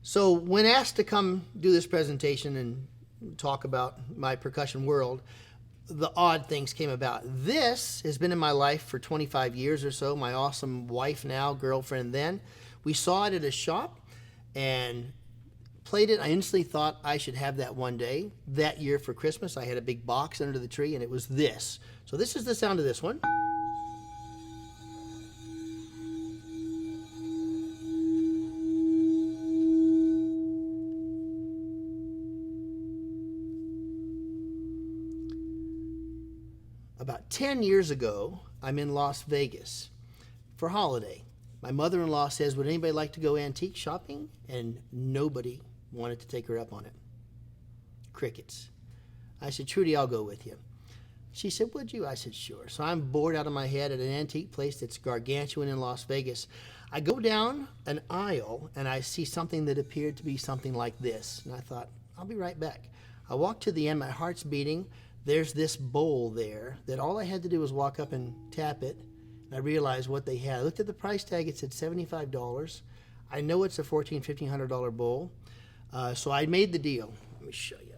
So when asked to come do this presentation and talk about my percussion world, the odd things came about. This has been in my life for 25 years or so. My awesome wife now, girlfriend then. We saw it at a shop and played it. I instantly thought I should have that one day. That year for Christmas, I had a big box under the tree, and it was this. So this is the sound of this one. About 10 years ago, I'm in Las Vegas for holiday. My mother-in-law says, would anybody like to go antique shopping? And nobody wanted to take her up on it. Crickets. I said, Trudy, I'll go with you. She said, would you? I said, sure. So I'm bored out of my head at an antique place that's gargantuan in Las Vegas. I go down an aisle and I see something that appeared to be something like this. And I thought, I'll be right back. I walked to the end, my heart's beating. There's this bowl there that all I had to do was walk up and tap it. And I realized what they had. I looked at the price tag. It said $75. I know it's a $1,400, $1,500 bowl. So I made the deal. Let me show you.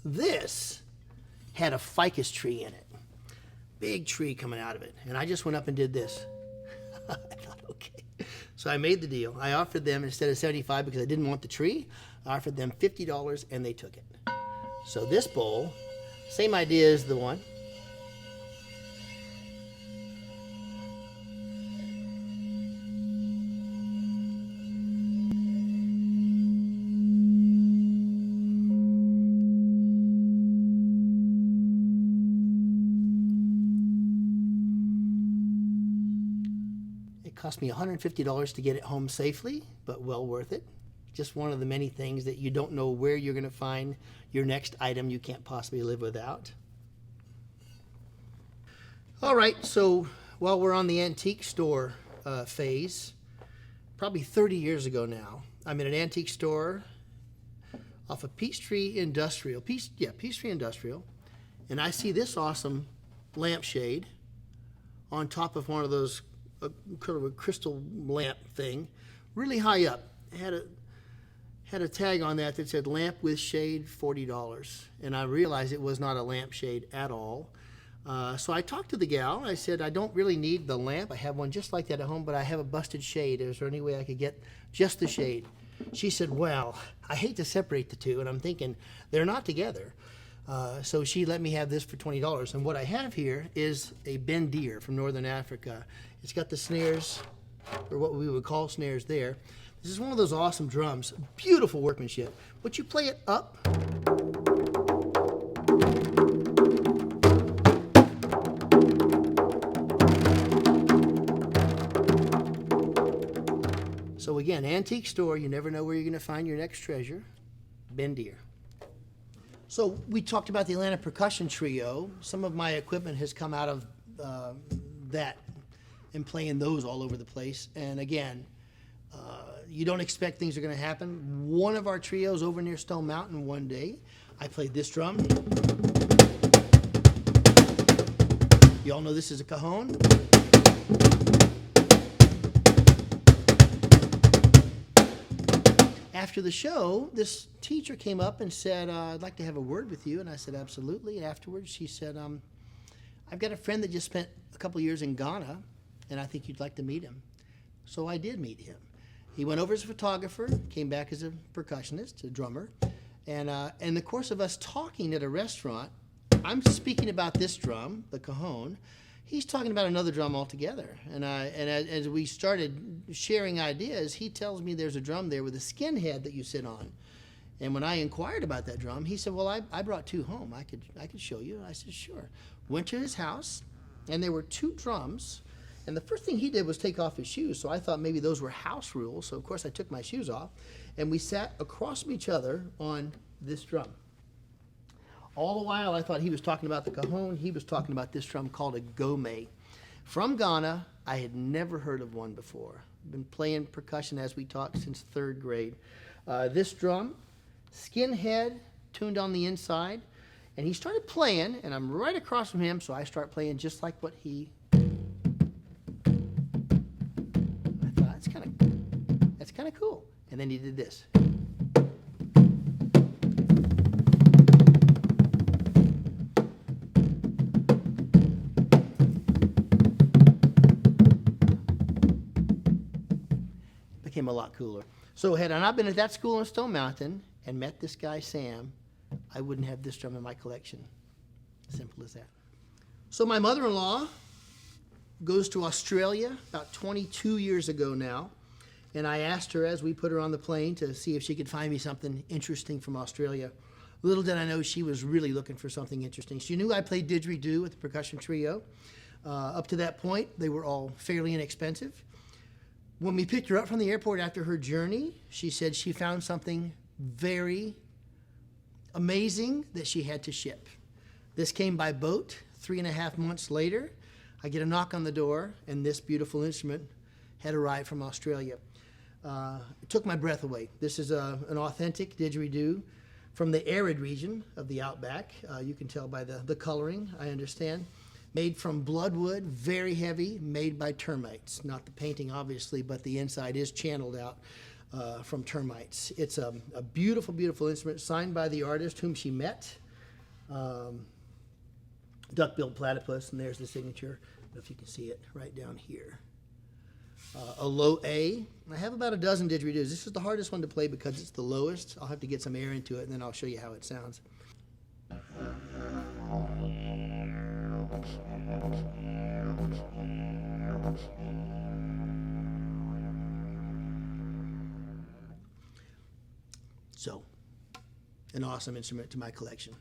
This had a ficus tree in it. Big tree coming out of it. And I just went up and did this. I thought, okay. So I made the deal. I offered them, instead of $75 because I didn't want the tree, I offered them $50 and they took it. So this bowl, same idea as the one. It cost me $150 to get it home safely, but well worth it. Just one of the many things that you don't know where you're going to find your next item you can't possibly live without. All right, so while we're on the antique store phase, probably 30 years ago now, I'm in an antique store off of Peachtree Industrial, Peachtree Industrial, and I see this awesome lampshade on top of one of those kind of a crystal lamp thing, really high up. It had a tag on that that said lamp with shade, $40. And I realized it was not a lampshade at all. So I talked to the gal. I said, I don't really need the lamp. I have one just like that at home, but I have a busted shade. Is there any way I could get just the shade? She said, well, I hate to separate the two. And I'm thinking, they're not together. So she let me have this for $20. And what I have here is a bendir from Northern Africa. It's got the snares, or what we would call snares there. This is one of those awesome drums. Beautiful workmanship. But you play it up. So again, antique store, you never know where you're going to find your next treasure. bendir. So we talked about the Atlanta Percussion Trio. Some of my equipment has come out of that and playing those all over the place. And again, you don't expect things are going to happen. One of our trios over near Stone Mountain one day, I played this drum. You all know this is a Cajon. After the show, this teacher came up and said, I'd like to have a word with you. And I said, absolutely. And afterwards, she said, I've got a friend that just spent a couple years in Ghana, and I think you'd like to meet him. So I did meet him. He went over as a photographer, came back as a percussionist, a drummer. And in the course of us talking at a restaurant, I'm speaking about this drum, the Cajon. He's talking about another drum altogether. And as we started sharing ideas, he tells me there's a drum there with a skin head that you sit on. And when I inquired about that drum, he said, well, I brought two home. I could show you. I said, sure. Went to his house, and there were two drums. And the first thing he did was take off his shoes. So I thought maybe those were house rules. So, of course, I took my shoes off. And we sat across from each other on this drum. All the while, I thought he was talking about the Cajon. He was talking about this drum called a gome. From Ghana, I had never heard of one before. I've been playing percussion as we talked since third grade. This drum, skin head, tuned on the inside. And he started playing, and I'm right across from him, so I start playing just like what he... kind of cool. And then he did this. Became a lot cooler. So had I not been at that school in Stone Mountain and met this guy Sam, I wouldn't have this drum in my collection. Simple as that. So my mother-in-law goes to Australia about 22 years ago now, and I asked her as we put her on the plane to see if she could find me something interesting from Australia. Little did I know she was really looking for something interesting. She knew I played didgeridoo with the percussion trio. Up to that point, they were all fairly inexpensive. When we picked her up from the airport after her journey, she said she found something very amazing that she had to ship. This came by boat 3.5 months later. I get a knock on the door, and this beautiful instrument had arrived from Australia. It took my breath away. This is an authentic didgeridoo from the arid region of the outback. You can tell by the coloring, I understand. Made from bloodwood, very heavy, made by termites. Not the painting, obviously, but the inside is channeled out from termites. It's a beautiful, beautiful instrument signed by the artist whom she met. Duck-billed platypus, and there's the signature. I don't know if you can see it right down here. A low A. I have about a dozen didgeridoos. This is the hardest one to play because it's the lowest. I'll have to get some air into it, and then I'll show you how it sounds. So, an awesome instrument to my collection.